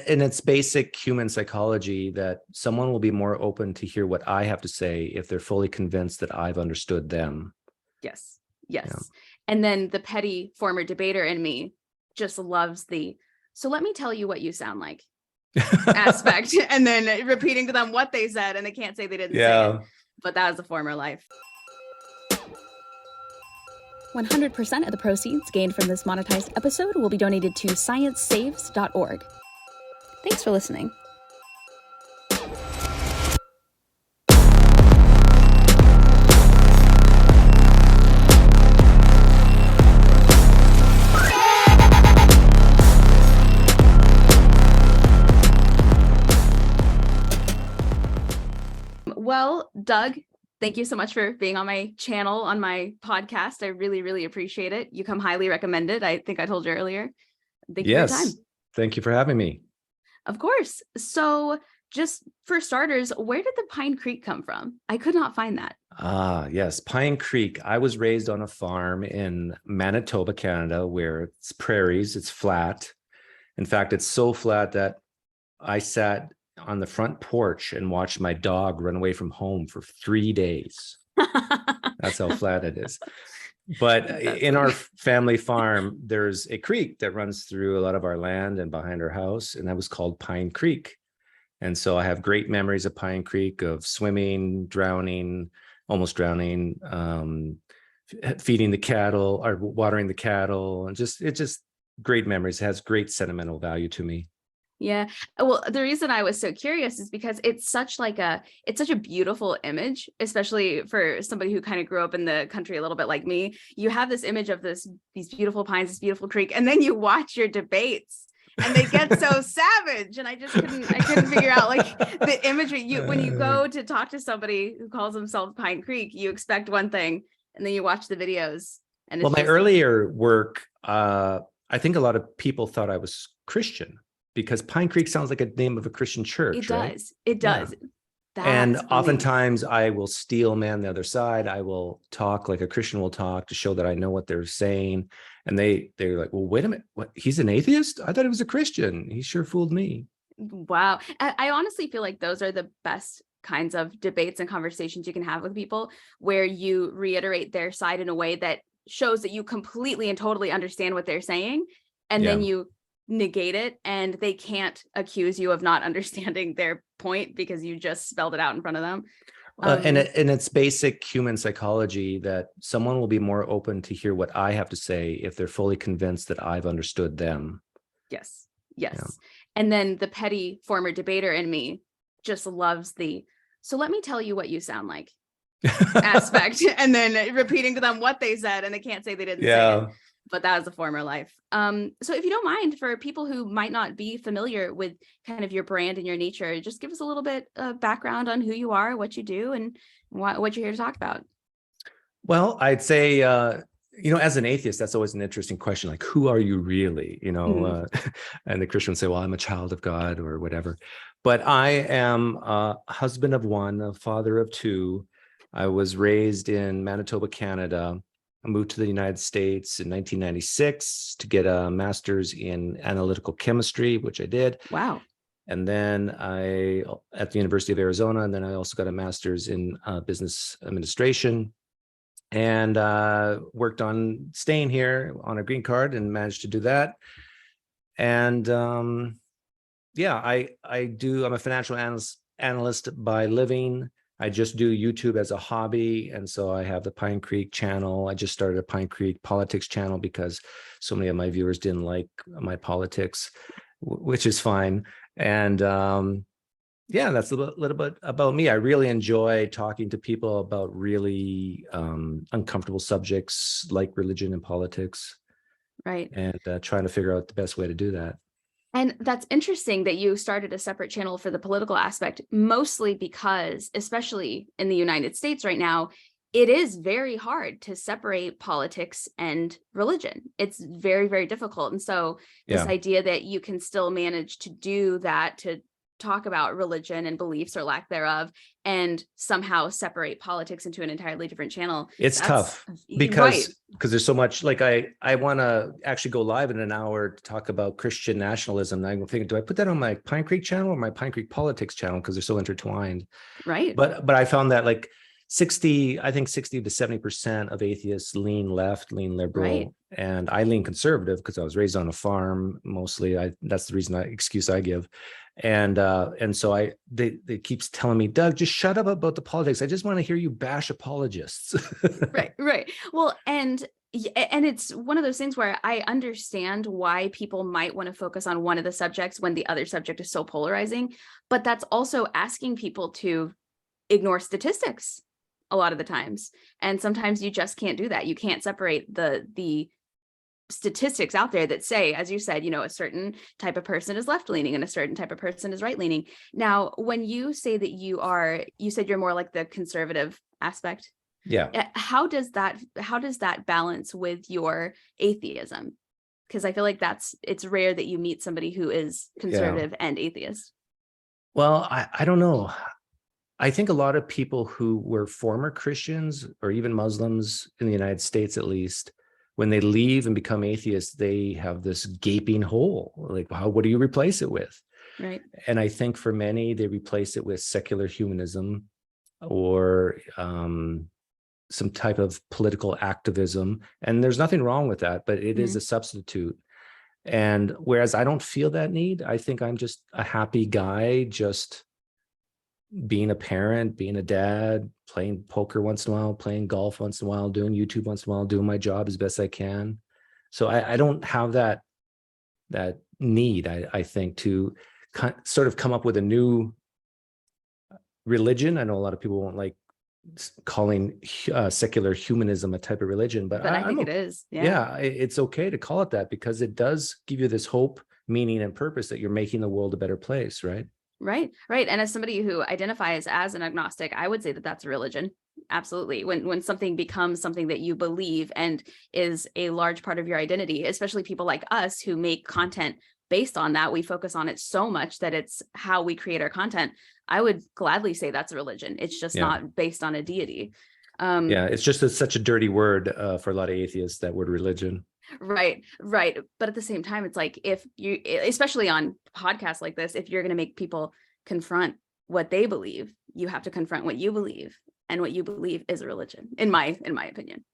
In its basic human psychology, that someone will be more open to hear what I have to say if they're fully convinced that I've understood them. Yes. Yes. Yeah. And then the petty former debater in me just loves the, so let me tell you what you sound like aspect, and then repeating to them what they said, and they can't say they didn't say it. But that was a former life. 100% of the proceeds gained from this monetized episode will be donated to sciencesaves.org. Thanks for listening. Well, Doug, thank you so much for being on my channel, on my podcast. I really, really appreciate it. You come highly recommended. I think I told you earlier. Thank you for your time. Thank you for having me. Of course. So just for starters, where did the Pine Creek come from? I could not find that. Yes, Pine Creek. I was raised on a farm in Manitoba, Canada, where it's prairies, it's flat. In fact, it's so flat that I sat on the front porch and watched my dog run away from home for 3 days. That's how flat it is. But in our family farm, there's a creek that runs through a lot of our land and behind our house, and that was called Pine Creek. And so I have great memories of Pine Creek, of swimming, drowning, almost drowning, feeding the cattle or watering the cattle, and it's just great memories. It has great sentimental value to me. Yeah. Well, the reason I was so curious is because it's such a beautiful image, especially for somebody who kind of grew up in the country a little bit like me. You have this image of these beautiful pines, this beautiful creek, and then you watch your debates and they get so savage. And I couldn't figure out like the imagery. When you go to talk to somebody who calls himself Pine Creek, you expect one thing, and then you watch the videos. And my earlier work, I think a lot of people thought I was Christian, because Pine Creek sounds like a name of a Christian church. It right? does. It does. Yeah. And oftentimes I will steel man the other side. I will talk like a Christian will talk to show that I know what they're saying. And they're like, well, wait a minute. What? He's an atheist? I thought he was a Christian. He sure fooled me. Wow. I honestly feel like those are the best kinds of debates and conversations you can have with people, where you reiterate their side in a way that shows that you completely and totally understand what they're saying. And then you negate it, and they can't accuse you of not understanding their point because you just spelled it out in front of them. And in its basic human psychology, that someone will be more open to hear what I have to say if they're fully convinced that I've understood them. Yes. Yes. Yeah. And then the petty former debater in me just loves the, so let me tell you what you sound like aspect, and then repeating to them what they said, and they can't say they didn't say it. But that was a former life. So if you don't mind, for people who might not be familiar with kind of your brand and your nature, just give us a little bit of background on who you are, what you do, and what you're here to talk about. Well, I'd say, as an atheist, that's always an interesting question. Like, who are you really? And the Christians say, well, I'm a child of God or whatever. But I am a husband of one, a father of two. I was raised in Manitoba, Canada. I moved to the United States in 1996 to get a master's in analytical chemistry, which I did. Wow. And then at the University of Arizona, and then I also got a master's in business administration, and worked on staying here on a green card and managed to do that. And I'm a financial analyst by living. I just do YouTube as a hobby. And so I have the Pine Creek channel. I just started a Pine Creek politics channel because so many of my viewers didn't like my politics, which is fine. And that's a little bit about me. I really enjoy talking to people about really uncomfortable subjects like religion and politics. Right. And trying to figure out the best way to do that. And that's interesting that you started a separate channel for the political aspect, mostly because, especially in the United States right now, it is very hard to separate politics and religion. It's very, very difficult. And so this idea that you can still manage to do that, to talk about religion and beliefs or lack thereof and somehow separate politics into an entirely different channel. It's tough right. because there's so much. Like I want to actually go live in an hour to talk about Christian nationalism. And I'm thinking, do I put that on my Pine Creek channel or my Pine Creek politics channel, because they're so intertwined? Right. But I found that like 60 to 70% of atheists lean left, lean liberal, Right. and I lean conservative because I was raised on a farm mostly. That's the excuse I give. And so they keeps telling me, Doug, just shut up about the politics. I just want to hear you bash apologists. Right. Well, and it's one of those things where I understand why people might want to focus on one of the subjects when the other subject is so polarizing, but that's also asking people to ignore statistics a lot of the times. And sometimes you just can't do that. You can't separate the statistics out there that say, as you said, a certain type of person is left leaning and a certain type of person is right leaning. Now, when you say that you said you're more like the conservative aspect. Yeah. How does that balance with your atheism? Because I feel like it's rare that you meet somebody who is conservative and atheist. Well, I don't know. I think a lot of people who were former Christians or even Muslims in the United States, at least, when they leave and become atheists, they have this gaping hole. Like, what do you replace it with? Right. And I think for many, they replace it with secular humanism or some type of political activism. And there's nothing wrong with that, but it is a substitute. And whereas I don't feel that need, I think I'm just a happy guy, just being a parent, being a dad, playing poker once in a while, playing golf once in a while, doing YouTube once in a while, doing my job as best I can. So I don't have that need, I think, to sort of come up with a new religion. I know a lot of people won't like calling secular humanism a type of religion, but I think it is. Yeah, it's okay to call it that, because it does give you this hope, meaning, and purpose that you're making the world a better place, right? Right. And as somebody who identifies as an agnostic, I would say that that's a religion. Absolutely. When something becomes something that you believe and is a large part of your identity, especially people like us who make content based on that, we focus on it so much that it's how we create our content. I would gladly say that's a religion. It's just not based on a deity. It's just such a dirty word for a lot of atheists, that word religion. Right. But at the same time, it's like, if you, especially on podcasts like this, if you're going to make people confront what they believe, you have to confront what you believe, and what you believe is a religion, in my opinion.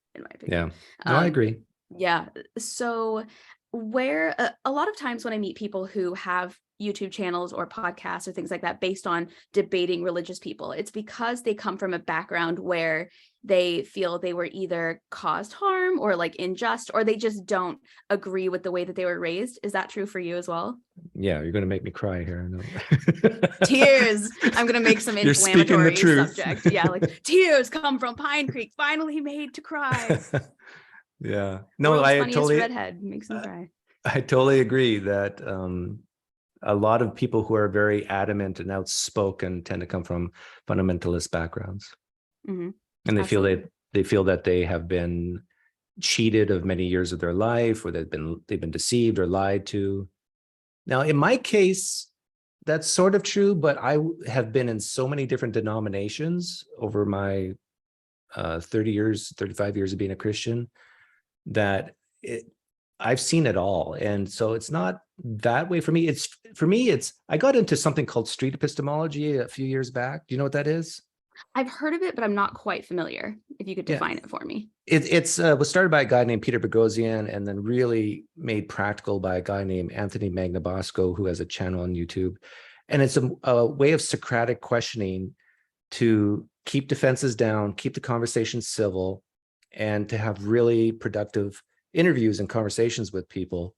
Yeah, no, I agree. Yeah. So where a lot of times when I meet people who have YouTube channels or podcasts or things like that based on debating religious people, it's because they come from a background where they feel they were either caused harm or like unjust, or they just don't agree with the way that they were raised. Is that true for you as well? Yeah, you're going to make me cry here. No. Tears. I'm going to make some You're speaking the inflammatory truth. subject. Yeah, like tears come from Pine Creek, finally made to cry. Yeah. No, World's I funniest totally redhead makes me cry. I totally agree that a lot of people who are very adamant and outspoken tend to come from fundamentalist backgrounds. Mm-hmm. And they feel that they have been cheated of many years of their life, or they've been deceived or lied to. Now, in my case, that's sort of true, but I have been in so many different denominations over my 35 years of being a Christian, that I've seen it all. And so it's not that way for me. I got into something called street epistemology a few years back. Do you know what that is? I've heard of it, but I'm not quite familiar. If you could define it for me. It was started by a guy named Peter Boghossian, and then really made practical by a guy named Anthony Magnabosco, who has a channel on YouTube. And it's a way of Socratic questioning to keep defenses down, keep the conversation civil, and to have really productive interviews and conversations with people.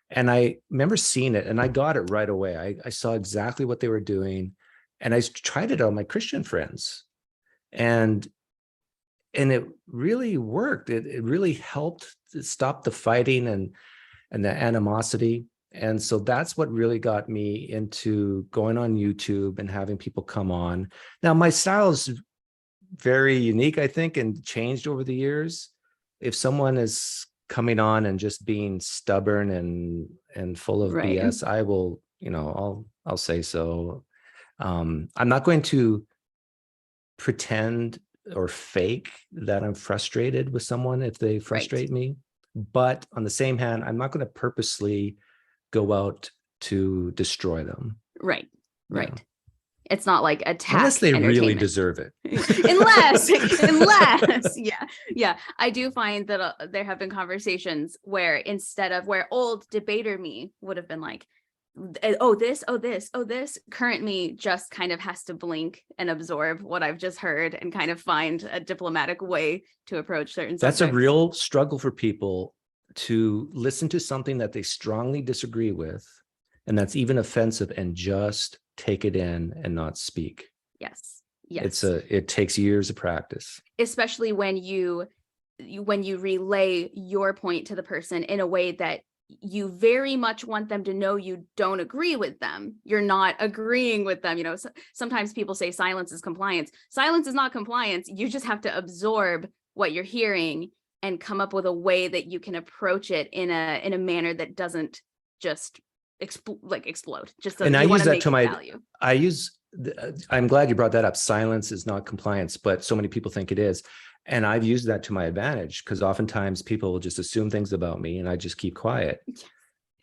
And I remember seeing it, and I got it right away. I saw exactly what they were doing, and I tried it on my Christian friends. And it really worked. It really helped to stop the fighting and the animosity. And so that's what really got me into going on YouTube and having people come on. Now, my style is very unique, I think, and changed over the years. If someone is coming on and just being stubborn and full of BS, I will, I'll say so. I'm not going to pretend or fake that I'm frustrated with someone if they frustrate me. But on the same hand, I'm not going to purposely go out to destroy them. Right. Yeah. It's not like attack unless they really entertainment. deserve it. unless, yeah. I do find that there have been conversations where instead of where old debater me would have been like, oh this, current me just kind of has to blink and absorb what I've just heard and kind of find a diplomatic way to approach certain subjects. That's a real struggle for people to listen to something that they strongly disagree with, and that's even offensive, and just take it in and not speak. Yes. It takes years of practice, especially when you relay your point to the person in a way that you very much want them to know you don't agree with them. You're not agreeing with them. Sometimes people say silence is compliance. Silence is not compliance. You just have to absorb what you're hearing and come up with a way that you can approach it in a manner that doesn't just explode. Just and I use that to my value. I'm glad you brought that up. Silence is not compliance, but so many people think it is. And I've used that to my advantage, because oftentimes people will just assume things about me and I just keep quiet.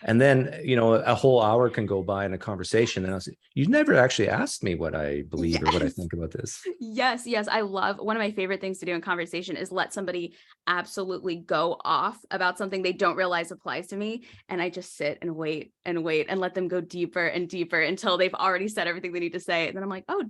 And then, a whole hour can go by in a conversation and I'll say, you never actually asked me what I believe or what I think about this. Yes. I love, one of my favorite things to do in conversation is let somebody absolutely go off about something they don't realize applies to me. And I just sit and wait and let them go deeper and deeper until they've already said everything they need to say. And then I'm like, oh,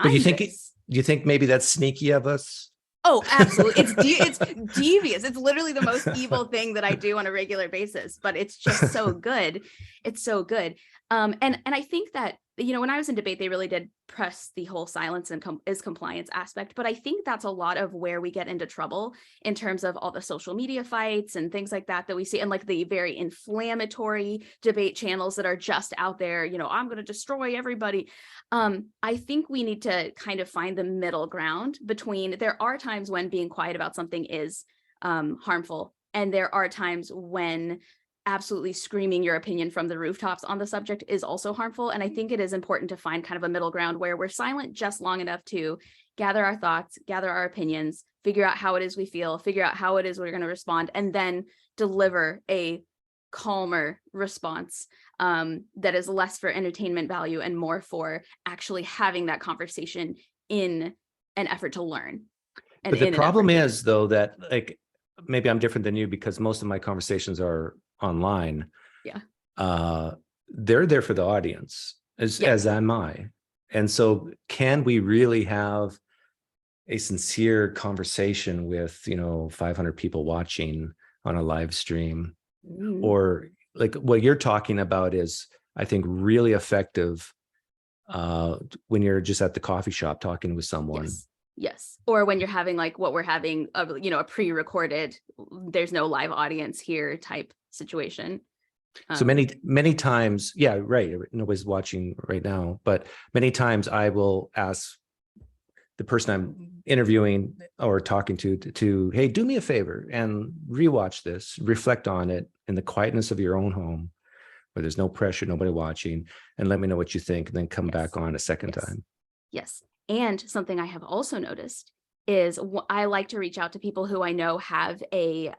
but you think maybe that's sneaky of us? Oh, absolutely. It's devious. It's literally the most evil thing that I do on a regular basis, but it's just so good. It's so good. And I think that, when I was in debate, they really did press the whole silence and is compliance aspect. But I think that's a lot of where we get into trouble in terms of all the social media fights and things like that we see, and like the very inflammatory debate channels that are just out there, I'm going to destroy everybody. I think we need to kind of find the middle ground between, there are times when being quiet about something is harmful. And there are times when absolutely screaming your opinion from the rooftops on the subject is also harmful. And I think it is important to find kind of a middle ground where we're silent just long enough to gather our thoughts, gather our opinions, figure out how it is we feel, figure out how it is we're going to respond, and then deliver a calmer response that is less for entertainment value and more for actually having that conversation in an effort to learn. But the problem is, though, that maybe I'm different than you because most of my conversations are online. Yeah. They're there for the audience, as am I. And so can we really have a sincere conversation with 500 people watching on a live stream? Or like what you're talking about is, I think, really effective when you're just at the coffee shop talking with someone. Yes. Or when you're having like what we're having, a pre-recorded, there's no live audience here type situation. So many times, yeah, right. Nobody's watching right now, but many times I will ask the person I'm interviewing or talking to, hey, do me a favor and rewatch this, reflect on it in the quietness of your own home, where there's no pressure, nobody watching, and let me know what you think, and then come back on a second time. Yes. And something I have also noticed is I like to reach out to people who I know have a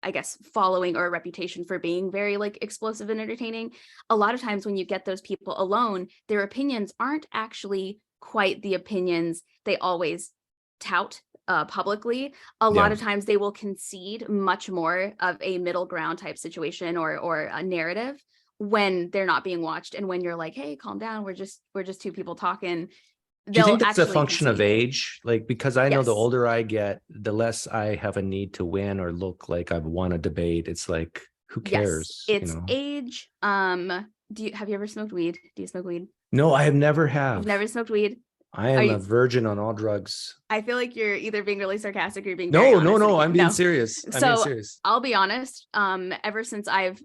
I guess following or a reputation for being very like explosive and entertaining. A lot of times when you get those people alone, their opinions aren't actually quite the opinions they always tout publicly. A lot of times they will concede much more of a middle ground type situation or a narrative when they're not being watched, and when you're like, hey, calm down, we're just two people talking. Do you think that's a function of age? Like, because I know the older I get, the less I have a need to win or look like I've won a debate. It's like, who cares? It's age. Have you ever smoked weed? Do you smoke weed? No, I have never have. You've never smoked weed? I am a virgin on all drugs. I feel like you're either being really sarcastic or you're being No, I'm being serious. I'm being serious. I'll be honest. Ever since I've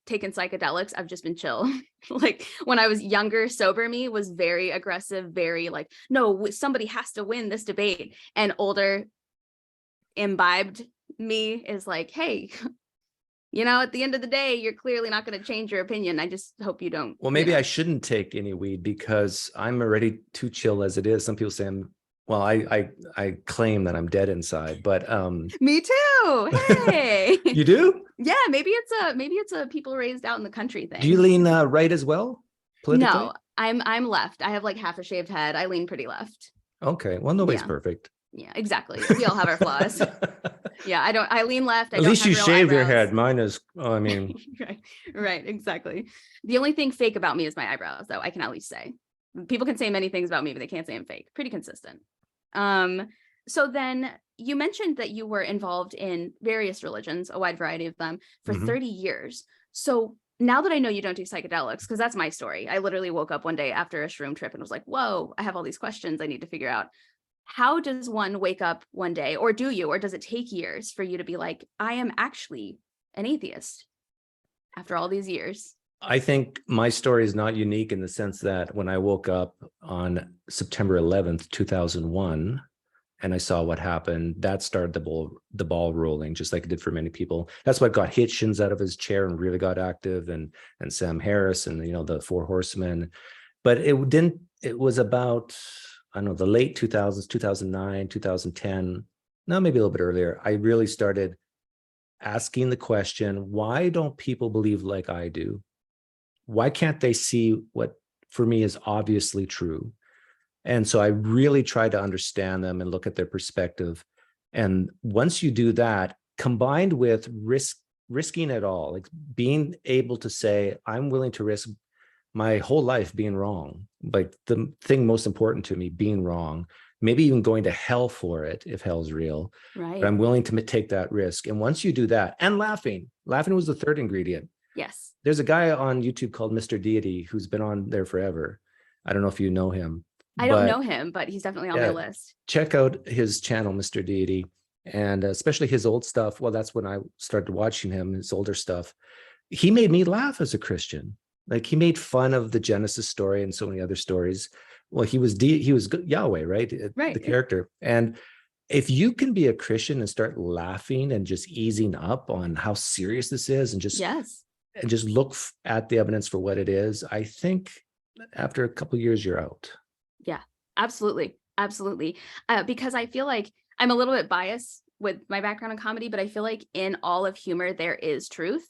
taken psychedelics, I've just been chill. Like when I was younger, sober me was very aggressive, very like, no, somebody has to win this debate. And older, imbibed me is like, hey, at the end of the day, you're clearly not going to change your opinion. I just hope you don't. Well, maybe I shouldn't take any weed because I'm already too chill as it is. Some people say I claim that I'm dead inside, but Me too. Hey. You do? Yeah, maybe it's a people raised out in the country thing. Do you lean right as well politically? No, I'm left. I have like half a shaved head. I lean pretty left. Okay, well, nobody's perfect. Yeah, exactly. We all have our flaws. Yeah, I lean left. At least you shave your head. Mine is, right, exactly. The only thing fake about me is my eyebrows, though. I can at least say. People can say many things about me, but they can't say I'm fake. Pretty consistent. So then you mentioned that you were involved in various religions, a wide variety of them, for 30 years. So now that I know you don't do psychedelics, because that's my story. I literally woke up one day after a shroom trip and was like, whoa, I have all these questions I need to figure out. How does one wake up one day, or do you, or does it take years for you to be like, I am actually an atheist after all these years? I think my story is not unique in the sense that when I woke up on September 11th, 2001, and I saw what happened, that started the ball rolling, just like it did for many people. That's what got Hitchens out of his chair and really got active, and Sam Harris and, the Four Horsemen. But it was about, I don't know, the late 2000s, 2009, 2010, no, maybe a little bit earlier, I really started asking the question, why don't people believe like I do? Why can't they see what for me is obviously true? And so I really tried to understand them and look at their perspective. And once you do that, combined with risking it all, like being able to say, I'm willing to risk my whole life being wrong, like the thing most important to me, being wrong, maybe even going to hell for it if hell's real. Right. But I'm willing to take that risk. And once you do that, and laughing was the third ingredient. Yes. There's a guy on YouTube called Mr. Deity who's been on there forever. I don't know if you know him. I don't know him, but he's definitely on my list. Check out his channel, Mr. Deity, and especially his old stuff. Well, that's when I started watching him, his older stuff. He made me laugh as a Christian. Like, he made fun of the Genesis story and so many other stories. Well, he was Yahweh, right? Right. The character. And if you can be a Christian and start laughing and just easing up on how serious this is, and just look at the evidence for what it is, I think after a couple of years, you're out. Yeah, absolutely. Absolutely. Because I feel like I'm a little bit biased with my background in comedy, but I feel like in all of humor, there is truth.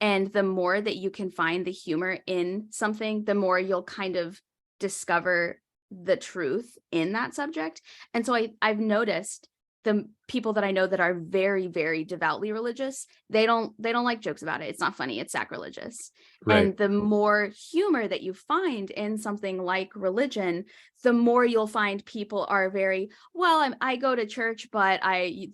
And the more that you can find the humor in something, the more you'll kind of discover the truth in that subject. And so I've noticed the people that I know that are very, very devoutly religious, they don't like jokes about it. It's not funny. It's sacrilegious. Right. And the more humor that you find in something like religion, the more you'll find people are very, well, I go to church, but I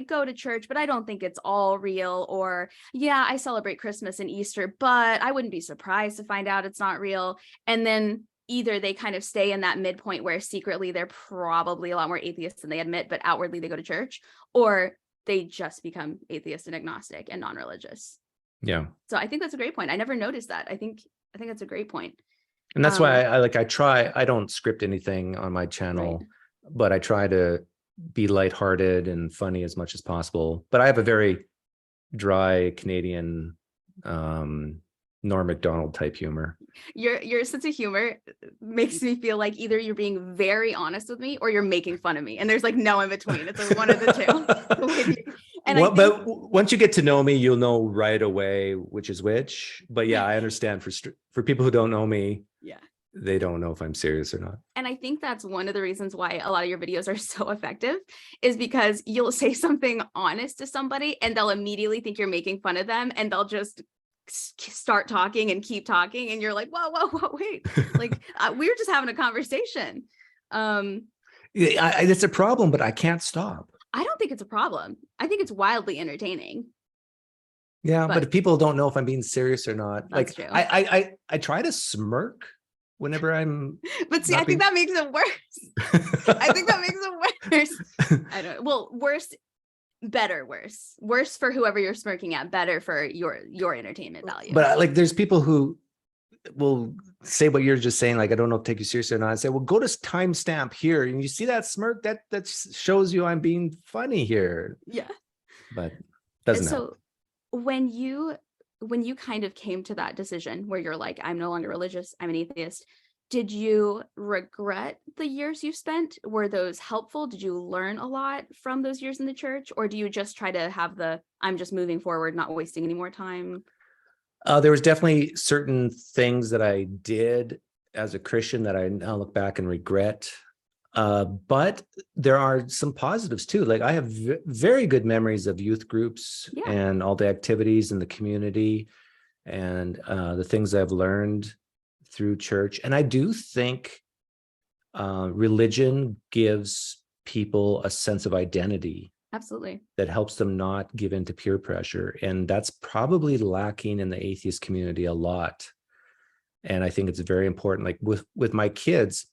go to church, but I don't think it's all real. Or, yeah, I celebrate Christmas and Easter, but I wouldn't be surprised to find out it's not real. And then either they kind of stay in that midpoint where secretly they're probably a lot more atheist than they admit, but outwardly they go to church, or they just become atheist and agnostic and non-religious. Yeah. So I think that's a great point. I never noticed that. I think that's a great point. And that's why I don't script anything on my channel, right, but I try to be lighthearted and funny as much as possible. But I have a very dry Canadian, Norm Macdonald type humor. Your sense of humor makes me feel like either you're being very honest with me or you're making fun of me, and there's like no in between. It's like one of the two. But once you get to know me, you'll know right away which is which. But yeah, I understand for people who don't know me, yeah, they don't know if I'm serious or not. And I think that's one of the reasons why a lot of your videos are so effective, is because you'll say something honest to somebody and they'll immediately think you're making fun of them, and they'll just start talking and keep talking, and you're like, whoa, wait, like we were just having a conversation. It's a problem, but I can't stop. I don't think it's a problem. I think it's wildly entertaining. Yeah, but if people don't know if I'm being serious or not, like true. I try to smirk whenever I'm. But see, I think that makes it worse. I think that makes it worse. I don't. Well, worse. Better, worse for whoever you're smirking at, better for your entertainment value. But like, there's people who will say what you're just saying, like, I don't know if take you seriously or not. I say, well, go to timestamp here, and you see that smirk, that shows you I'm being funny here. Yeah, but doesn't help. when you kind of came to that decision where you're like, I'm no longer religious, I'm an atheist, did you regret the years you spent? Were those helpful? Did you learn a lot from those years in the church? Or do you just try to have I'm just moving forward, not wasting any more time? There was definitely certain things that I did as a Christian that I now look back and regret. But there are some positives too. Like I have very good memories of youth groups and all the activities in the community and the things I've learned through church. And I do think religion gives people a sense of identity. Absolutely. That helps them not give in to peer pressure. And that's probably lacking in the atheist community a lot. And I think it's very important. Like with my kids,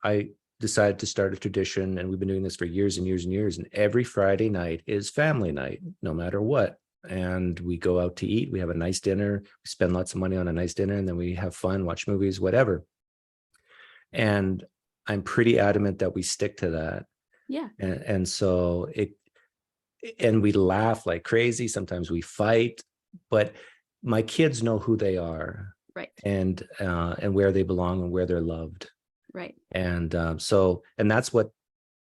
I decided to start a tradition, and we've been doing this for years and years and years. And every Friday night is family night, no matter what. And we go out to eat. We have a nice dinner. We spend lots of money on a nice dinner, and then we have fun, watch movies, whatever. And I'm pretty adamant that we stick to that. Yeah. And so and we laugh like crazy. Sometimes we fight, but my kids know who they are, right? And where they belong and where they're loved, right? And and that's what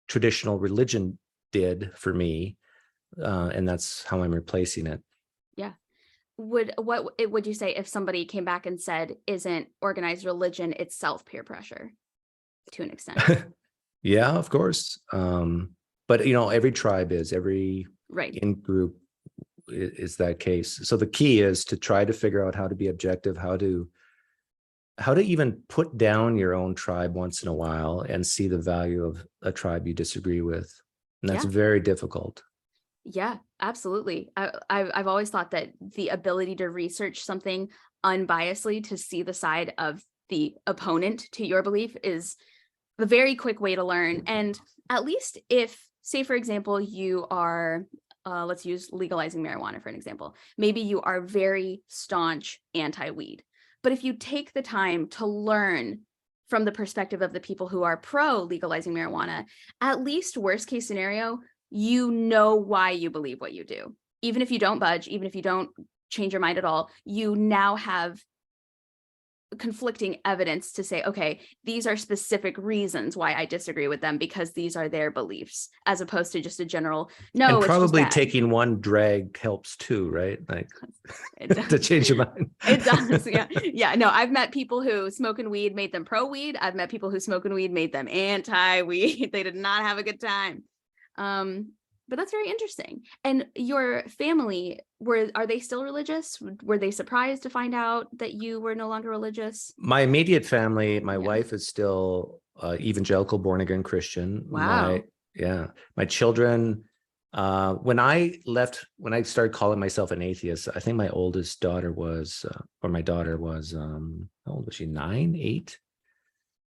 traditional religion did for me, and that's how I'm replacing it. Yeah. What would you say if somebody came back and said, "Isn't organized religion itself peer pressure to an extent?" Yeah, of course. But every tribe is, every in group is that case. So the key is to try to figure out how to be objective, how to even put down your own tribe once in a while and see the value of a tribe you disagree with. And that's very difficult. Yeah, absolutely. I've always thought that the ability to research something unbiasedly, to see the side of the opponent to your belief, is a very quick way to learn. And at least if, say, for example, you are, let's use legalizing marijuana for an example. Maybe you are very staunch anti-weed. But if you take the time to learn from the perspective of the people who are pro legalizing marijuana, at least worst case scenario, you know why you believe what you do. Even if you don't budge, even if you don't change your mind at all, you now have conflicting evidence to say, okay, these are specific reasons why I disagree with them, because these are their beliefs, as opposed to just a general, no, and probably it's just taking one drag helps too, right? Like to change your mind. It does. Yeah. Yeah. No, I've met people who smoking weed made them pro weed. I've met people who smoking weed made them anti weed. They did not have a good time. But that's very interesting. And your family, are they still religious? Were they surprised to find out that you were no longer religious? My immediate family, my wife is still evangelical, born again Christian. Wow. My children, when I started calling myself an atheist, I think my oldest daughter was, my daughter was, how old was she? 9, 8.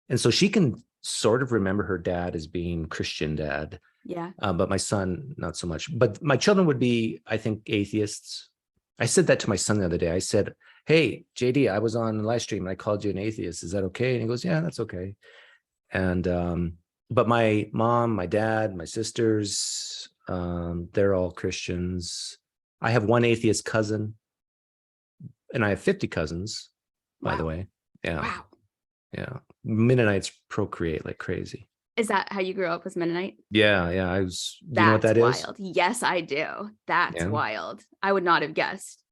And so she can sort of remember her dad as being Christian dad. Yeah. But my son, not so much. But my children would be, I think, atheists. I said that to my son the other day. I said, "Hey, JD, I was on a live stream and I called you an atheist. Is that okay?" And he goes, "Yeah, that's okay." And but my mom, my dad, my sisters, they're all Christians. I have one atheist cousin, and I have 50 cousins, by the way. Yeah. Wow. Yeah. Mennonites procreate like crazy. Is that how you grew up, was Mennonite? Yeah. Do you know what that is? Wild. Yes, I do. That's wild. I would not have guessed.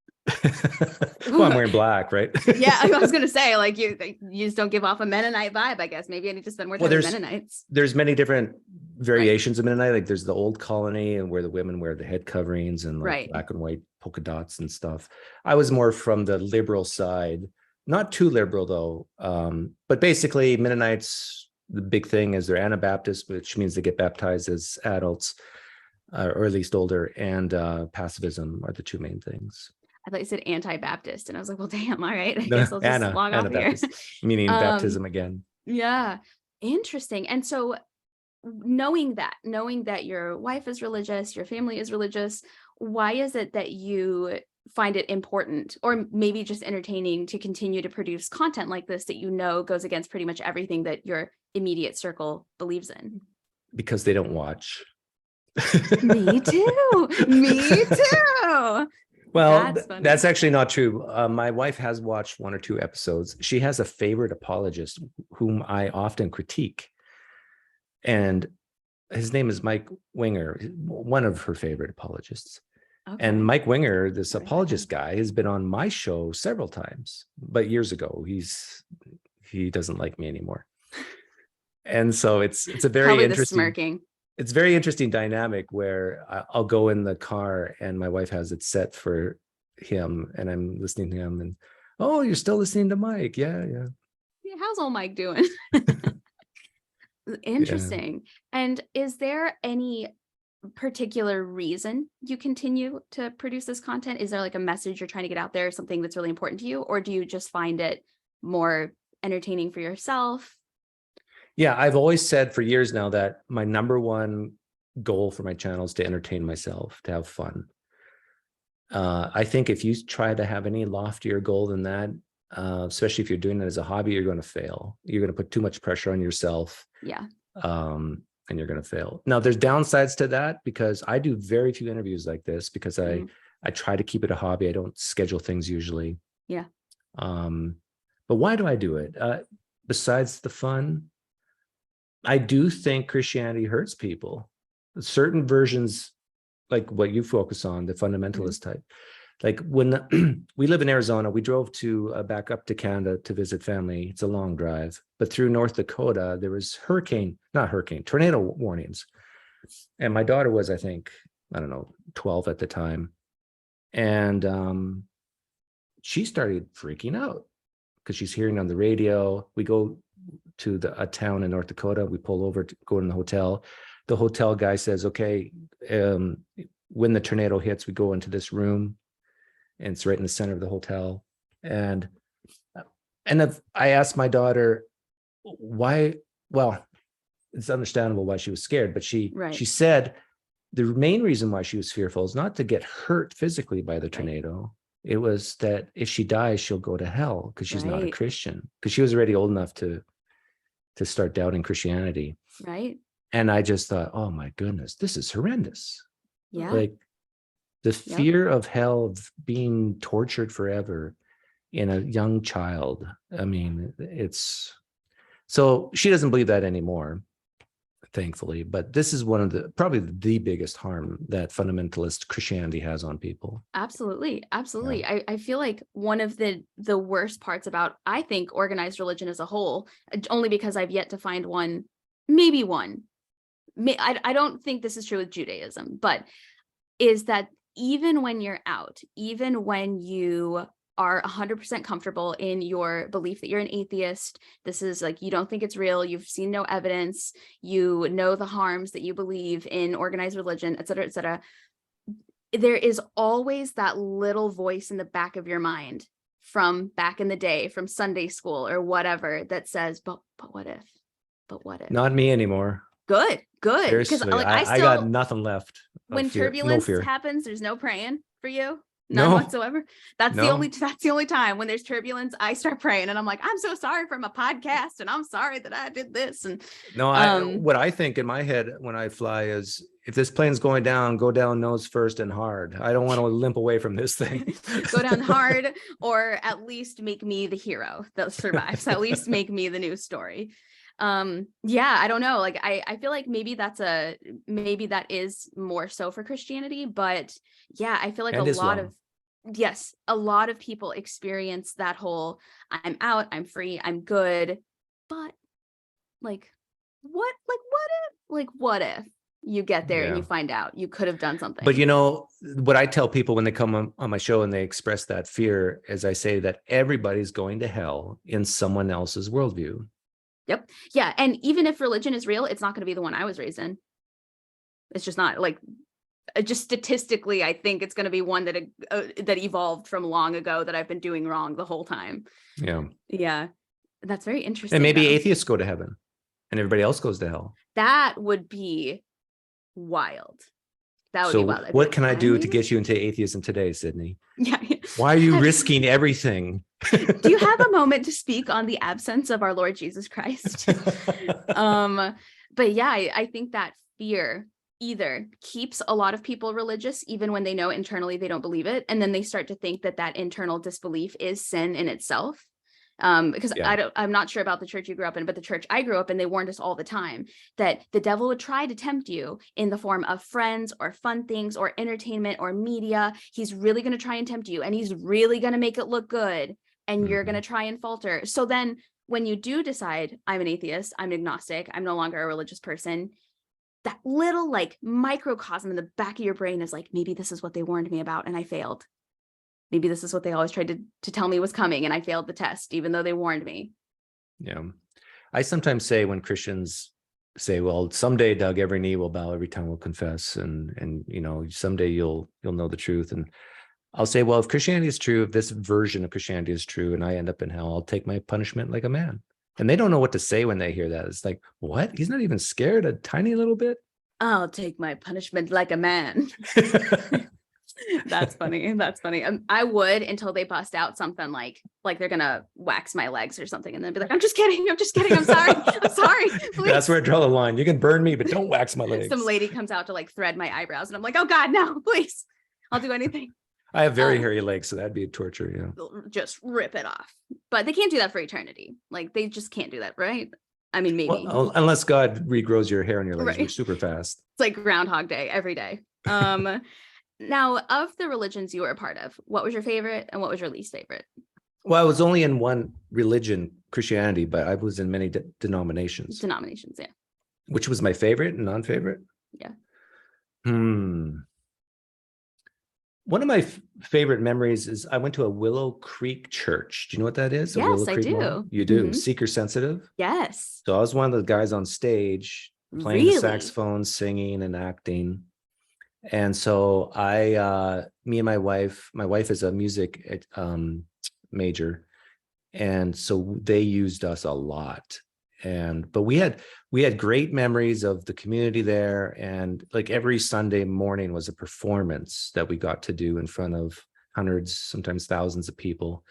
Well, I'm wearing black, right? Yeah, I was gonna say, like, you just don't give off a Mennonite vibe, I guess. Maybe I need to spend more time with Mennonites. There's many different variations of Mennonite. Like there's the old colony, and where the women wear the head coverings and like black and white polka dots and stuff. I was more from the liberal side, not too liberal though. But basically Mennonites, the big thing is they're Anabaptists, which means they get baptized as adults, or at least older, and pacifism are the two main things. I thought you said anti-Baptist, and I was like, well, damn, all right. I guess I'll just log off here. Meaning baptism again. Yeah. Interesting. And so knowing that your wife is religious, your family is religious, why is it that you find it important, or maybe just entertaining, to continue to produce content like this that goes against pretty much everything that your immediate circle believes in? Because they don't watch. Me too. Well, That's funny. that's actually not true. My wife has watched 1 or 2 episodes. She has a favorite apologist whom I often critique. And his name is Mike Winger, one of her favorite apologists. Okay. And Mike Winger, this Write that apologist guy, has been on my show several times, but years ago. He doesn't like me anymore. And so it's a very Probably the interesting, smirking. it's very interesting dynamic where I'll go in the car and my wife has it set for him and I'm listening to him and, oh, you're still listening to Mike. Yeah. Yeah, how's old Mike doing? Interesting. And is there any particular reason you continue to produce this content? Is there like a message you're trying to get out there, something that's really important to you, or do you just find it more entertaining for yourself? Yeah, I've always said for years now that my number one goal for my channel is to entertain myself, to have fun. I think if you try to have any loftier goal than that, especially if you're doing it as a hobby, you're going to fail. You're going to put too much pressure on yourself. Yeah. And you're going to fail. Now, there's downsides to that because I do very few interviews like this because I try to keep it a hobby. I don't schedule things usually. Yeah. But why do I do it? Besides the fun, I do think Christianity hurts people. Certain versions, like what you focus on, the fundamentalist type. Like when we live in Arizona, we drove to back up to Canada to visit family. It's a long drive, but through North Dakota, there was tornado warnings. And my daughter was, I think, 12 at the time. And she started freaking out because she's hearing on the radio. We go to a town in North Dakota. We pull over to go in the hotel. The hotel guy says, okay, when the tornado hits, we go into this room. And it's right in the center of the hotel. And I asked my daughter why. Well, it's understandable why she was scared, but she said the main reason why she was fearful is not to get hurt physically by the tornado. It was that if she dies, she'll go to hell because she's not a Christian, because she was already old enough to start doubting Christianity. Right. And I just thought, oh my goodness, this is horrendous. Yeah. Like, the fear of hell, of being tortured forever in a young child. I mean, so she doesn't believe that anymore, thankfully. But this is one of probably the biggest harm that fundamentalist Christianity has on people. Absolutely. Yeah. I feel like one of the worst parts about, I think, organized religion as a whole, only because I've yet to find one, maybe one. I don't think this is true with Judaism, but is that even when you're out, even when you are 100% comfortable in your belief that you're an atheist, this is like, you don't think it's real, you've seen no evidence, you know the harms that you believe in organized religion, et cetera, there is always that little voice in the back of your mind from back in the day, from Sunday school or whatever, that says, but what if? But what if? Not me anymore. Good. Seriously, Because I got nothing left. When turbulence happens, there's no praying for you. None whatsoever. That's the only time when there's turbulence, I start praying and I'm like, I'm so sorry for my podcast and I'm sorry that I did this. And what I think in my head when I fly is, if this plane's going down, go down nose first and hard. I don't want to limp away from this thing. Go down hard, or at least make me the hero that survives. At least make me the news story. I don't know, like I feel like maybe that is more so for Christianity, but I feel like a lot of people experience that whole, I'm out, I'm free, I'm good, but what if you get there and you find out you could have done something? But what I tell people when they come on my show and they express that fear is, I say that everybody's going to hell in someone else's worldview. Yep. Yeah. And even if religion is real, it's not going to be the one I was raised in. It's just not, like, just statistically, I think it's going to be one that evolved from long ago that I've been doing wrong the whole time. Yeah. Yeah. That's very interesting. And maybe atheists go to heaven and everybody else goes to hell. That would be wild. That would be wild. What can I do to get you into atheism today, Sydney? Yeah. Why are you risking everything? Do you have a moment to speak on the absence of our Lord Jesus Christ? But yeah, I think that fear either keeps a lot of people religious, even when they know internally they don't believe it. And then they start to think that that internal disbelief is sin in itself. Because I'm not sure about the church you grew up in, but the church I grew up in, they warned us all the time that the devil would try to tempt you in the form of friends or fun things or entertainment or media. He's really going to try and tempt you, and he's really going to make it look good, and you're going to try and falter. So then when you do decide, I'm an atheist, I'm agnostic, I'm no longer a religious person, that little like microcosm in the back of your brain is like, maybe this is what they warned me about and I failed. Maybe this is what they always tried to tell me was coming and I failed the test, even though they warned me. Yeah. I sometimes say when Christians say, well, someday, Doug, every knee will bow, every tongue will confess. And you know, someday you'll know the truth. And I'll say, well, if Christianity is true, if this version of Christianity is true, and I end up in hell, I'll take my punishment like a man. And they don't know what to say when they hear that. It's like, what? He's not even scared a tiny little bit? I'll take my punishment like a man. That's funny. That's funny. I would, until they bust out something like they're gonna wax my legs or something, and then be like, I'm just kidding. I'm sorry. I'm sorry. Please. That's where I draw the line. You can burn me, but don't wax my legs. Some lady comes out to like thread my eyebrows, and I'm like, oh God, no, please. I'll do anything. I have very hairy legs, so that'd be a torture. Yeah. Just rip it off. But they can't do that for eternity. Like, they just can't do that, right? I mean, maybe. Well, unless God regrows your hair on your legs, right, super fast. It's like Groundhog Day every day. Now, of the religions you were a part of, what was your favorite and what was your least favorite? Well, I was only in one religion, Christianity, but I was in many denominations. Denominations, yeah. Which was my favorite and non-favorite? Yeah. One of my favorite memories is I went to a Willow Creek church. Do you know what that is? Yes, I do. Mall? You do. Seeker sensitive? Yes. So I was one of the guys on stage playing the saxophone, singing and acting. And so me and my wife is a music major. And so they used us a lot. But we had great memories of the community there. And like every Sunday morning was a performance that we got to do in front of hundreds, sometimes thousands of people.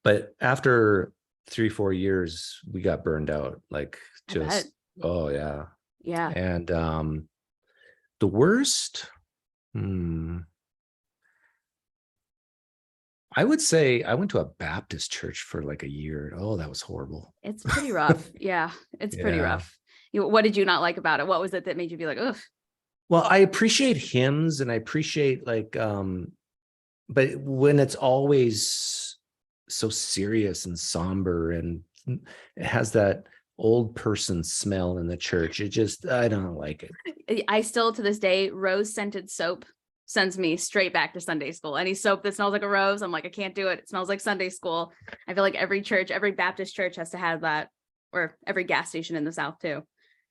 But after 3-4 years, we got burned out. Like just, oh yeah. Yeah. And the worst, I would say I went to a Baptist church for like a year. Oh, that was horrible. It's pretty rough. Yeah, it's pretty rough. What did you not like about it? What was it that made you be like, ugh? Well, I appreciate hymns and I appreciate like, but when it's always so serious and somber and it has that old person smell in the church, I don't like it. I still, to this day, rose scented soap sends me straight back to Sunday school. Any soap that smells like a rose, I'm like, I can't do it. It smells like Sunday school. I feel like every church, every Baptist church has to have that, or every gas station in the South too.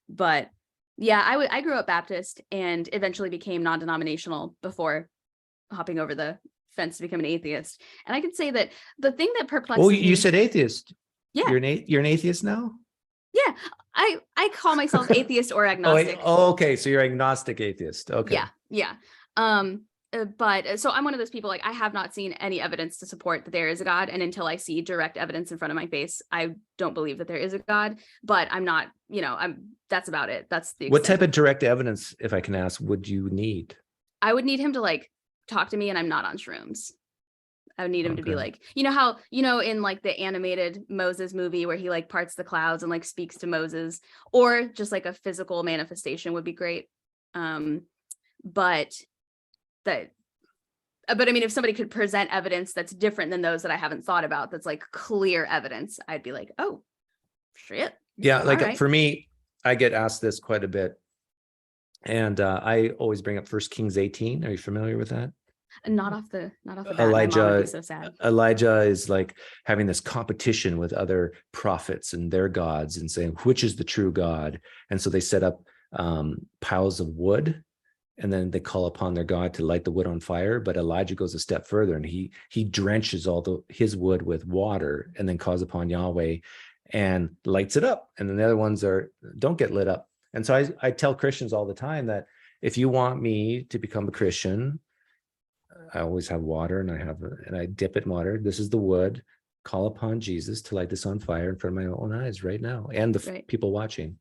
But yeah, I grew up Baptist and eventually became non-denominational before hopping over the fence to become an atheist. And I can say that the thing that perplexes me. You said atheist. Yeah. You're an atheist now? Yeah. I call myself atheist or agnostic. Okay. So you're agnostic atheist. Okay. Yeah. But so I'm one of those people, like, I have not seen any evidence to support that there is a God. And until I see direct evidence in front of my face, I don't believe that there is a God, but I'm not, that's about it. That's the extent. What type of direct evidence, if I can ask, would you need? I would need him to like talk to me and I'm not on shrooms. I would need him to be like, how, in like the animated Moses movie where he like parts the clouds and like speaks to Moses, or just like a physical manifestation would be great. But I mean, if somebody could present evidence that's different than those that I haven't thought about, that's like clear evidence, I'd be like, oh, shit. Yeah. Like for me, I get asked this quite a bit. And I always bring up 1 Kings 18. Are you familiar with that? Not off the bat. Elijah, my mom would be so sad. Elijah is like having this competition with other prophets and their gods and saying, which is the true God? And so they set up piles of wood. And then they call upon their God to light the wood on fire. But Elijah goes a step further and he drenches his wood with water and then calls upon Yahweh and lights it up. And then the other ones don't get lit up. And so I tell Christians all the time that if you want me to become a Christian, I always have water and I dip it in water. This is the wood. Call upon Jesus to light this on fire in front of my own eyes right now. And the people watching.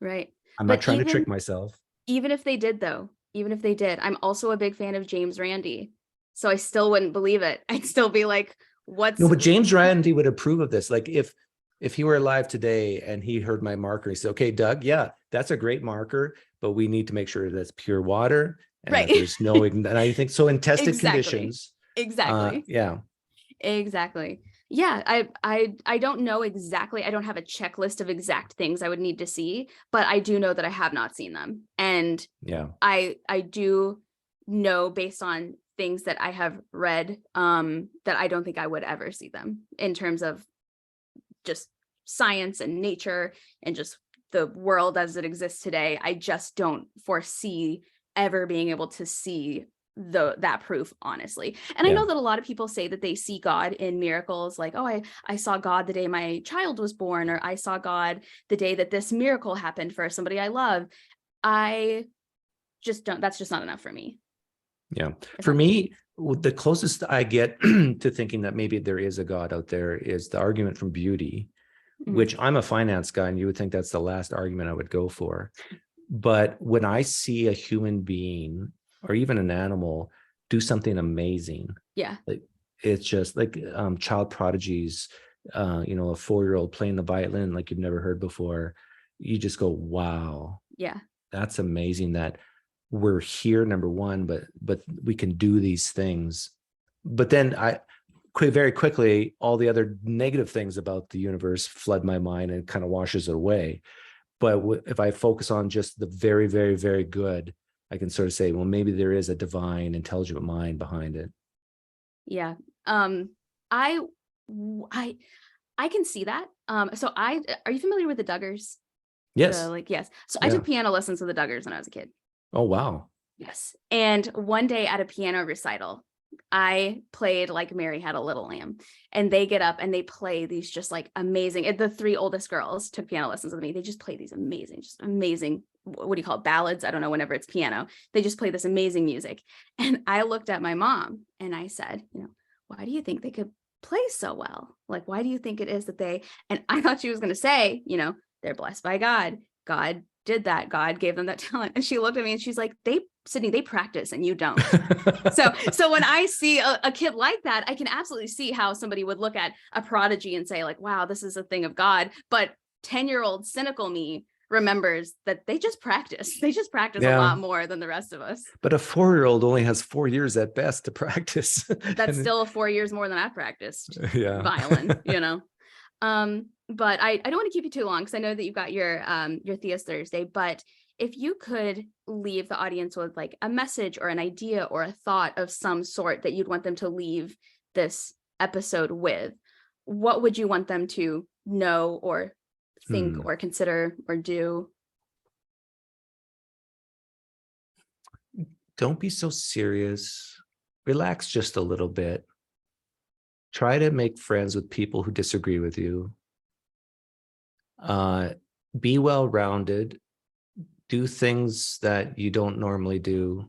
Right. I'm not trying to trick myself. Even if they did, though, even if they did, I'm also a big fan of James Randi. So I still wouldn't believe it. I'd still be like, what's No, but James Randi would approve of this. Like if he were alive today and he heard my marker, he said, okay, Doug, yeah, that's a great marker, but we need to make sure that's pure water and that right? there's no, and I think so in tested Exactly. conditions. Exactly. Yeah. Exactly. Yeah, I don't know exactly. I don't have a checklist of exact things I would need to see, but I do know that I have not seen them. And Yeah. I do know based on things that I have read that I don't think I would ever see them in terms of just science and nature and just the world as it exists today. I just don't foresee ever being able to see that proof, honestly. And I Yeah. know that a lot of people say that they see God in miracles, like, oh, I saw God the day my child was born, or I saw God the day that this miracle happened for somebody I love. I just don't, that's just not enough for me. Yeah. For me, the closest I get to thinking that maybe there is a God out there is the argument from beauty, which I'm a finance guy, and you would think that's the last argument I would go for. But when I see a human being or even an animal do something amazing, Yeah. like it's just like child prodigies, a 4-year-old playing the violin like you've never heard before. You just go, wow. Yeah. That's amazing that we're here, number one, but we can do these things. But then very quickly, all the other negative things about the universe flood my mind and kind of washes it away. But if I focus on just the very, very, very good, I can sort of say, well, maybe there is a divine, intelligent mind behind it. Yeah. I can see that. So are you familiar with the Duggars? Yes. Yes. So I took piano lessons with the Duggars when I was a kid. Oh, wow. Yes. And one day at a piano recital, I played like Mary Had a Little Lamb, and they get up and they play these just like amazing. The 3 oldest girls took piano lessons with me. They just play these amazing, what do you call it? Ballads? I don't know, whenever it's piano, they just play this amazing music. And I looked at my mom and I said, why do you think they could play so well? Like, why do you think it is that and I thought she was going to say, they're blessed by God. God did that. God gave them that talent. And she looked at me and she's like, Sydney, they practice and you don't. So when I see a kid like that, I can absolutely see how somebody would look at a prodigy and say like, wow, this is a thing of God. But 10-year-old cynical me remembers that they just practice. They just practice a lot more than the rest of us. But a 4-year-old only has 4 years at best to practice. That's still 4 years more than I practiced violin, But I don't want to keep you too long because I know that you've got your Theist Thursday, but if you could leave the audience with like a message or an idea or a thought of some sort that you'd want them to leave this episode with, what would you want them to know or think or consider or do? Don't be so serious. Relax just a little bit. Try to make friends with people who disagree with you. Be well-rounded. Do things that you don't normally do.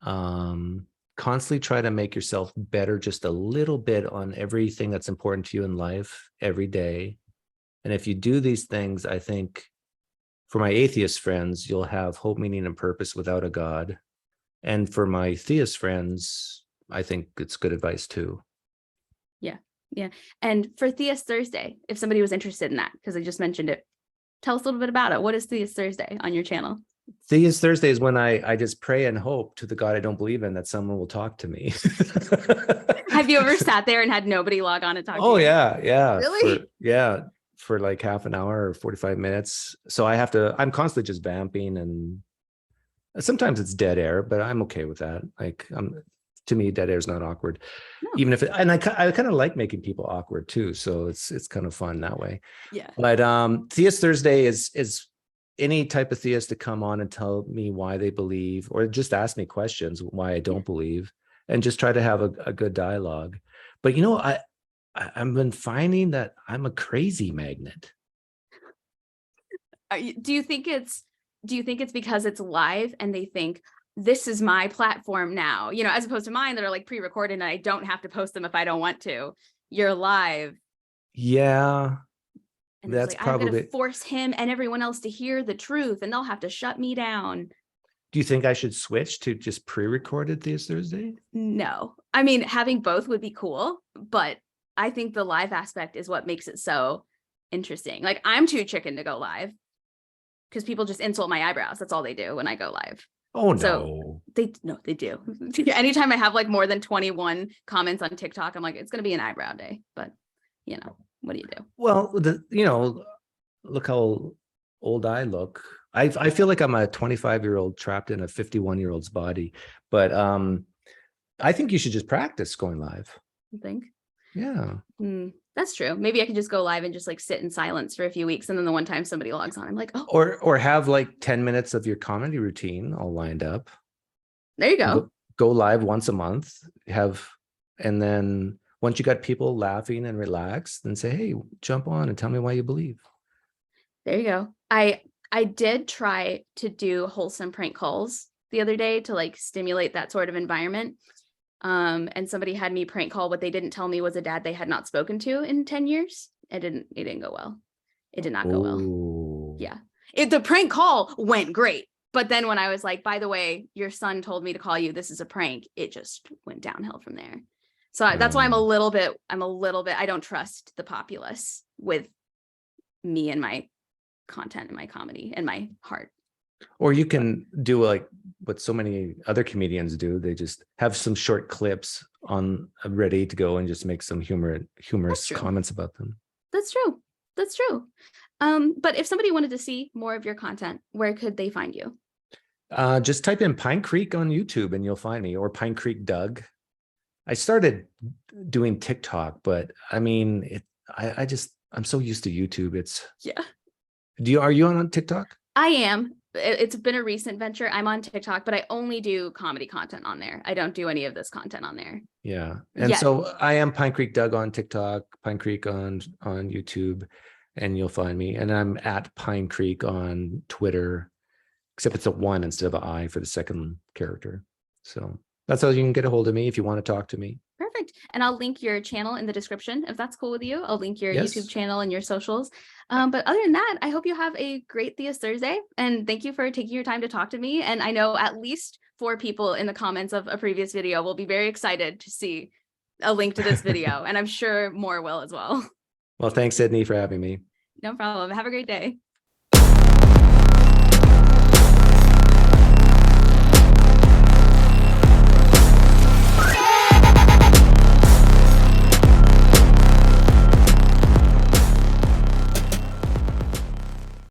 Constantly try to make yourself better just a little bit on everything that's important to you in life every day. And if you do these things, I think for my atheist friends, you'll have hope, meaning, and purpose without a God. And for my theist friends, I think it's good advice too. Yeah. And for Theist Thursday, if somebody was interested in that, because I just mentioned it, tell us a little bit about it. What is Theist Thursday on your channel? Theist Thursday is when I just pray and hope to the God I don't believe in that someone will talk to me. Have you ever sat there and had nobody log on and talk to you? Oh, yeah. Really? For like half an hour or 45 minutes. So I'm constantly just vamping, and sometimes it's dead air, but I'm okay with that. Like, to me, dead air is not awkward. No. Even if I kind of like making people awkward too. So it's kind of fun that way. Yeah. But Theist Thursday is any type of theist to come on and tell me why they believe, or just ask me questions why I don't believe, and just try to have a good dialogue. But I've been finding that I'm a crazy magnet. Do you think it's because it's live and they think this is my platform now, as opposed to mine that are like pre-recorded and I don't have to post them if I don't want to? You're live. Yeah. And That's it's like, I'm going probably. to force him and everyone else to hear the truth and they'll have to shut me down. Do you think I should switch to just pre-recorded this Thursday? No, I mean, having both would be cool, but I think the live aspect is what makes it so interesting. Like, I'm too chicken to go live because people just insult my eyebrows. That's all they do when I go live. Oh, no. So they do. Anytime I have like more than 21 comments on TikTok, I'm like, it's going to be an eyebrow day, but what do you do? Well, look how old I look. I feel like I'm a 25-year-old trapped in a 51-year-old's body, but I think you should just practice going live. You think? Yeah. That's true. Maybe I could just go live and just like sit in silence for a few weeks. And then the one time somebody logs on, I'm like, oh. Or have like 10 minutes of your comedy routine all lined up. There you go. Go live once a month, and then once you got people laughing and relaxed, then say, hey, jump on and tell me why you believe. There you go. I did try to do wholesome prank calls the other day to like stimulate that sort of environment. And somebody had me prank call. What they didn't tell me was a dad they had not spoken to in 10 years. It didn't go well. It did not go well. Yeah. The prank call went great. But then when I was like, by the way, your son told me to call you, this is a prank, it just went downhill from there. So that's why I'm a little bit, I don't trust the populace with me and my content and my comedy and my heart. Or you can do like what so many other comedians do. They just have some short clips on ready to go and just make some humorous comments about them. That's true. But if somebody wanted to see more of your content, where could they find you? Just type in Pine Creek on YouTube and you'll find me, or Pinecreek Doug. I started doing TikTok, but I mean, I'm so used to YouTube. Are you on TikTok? I am. It's been a recent venture. I'm on TikTok, but I only do comedy content on there. I don't do any of this content on there. Yeah. And so I am Pinecreek Doug on TikTok, Pinecreek on YouTube, and you'll find me. And I'm at Pinecreek on Twitter, except it's a 1 instead of an I for the second character. So that's how you can get a hold of me if you want to talk to me. Perfect. And I'll link your channel in the description if that's cool with you. I'll link your YouTube channel and your socials. But other than that, I hope you have a great Theist Thursday. And thank you for taking your time to talk to me. And I know at least 4 people in the comments of a previous video will be very excited to see a link to this video. And I'm sure more will as well. Well, thanks, Sydney, for having me. No problem. Have a great day.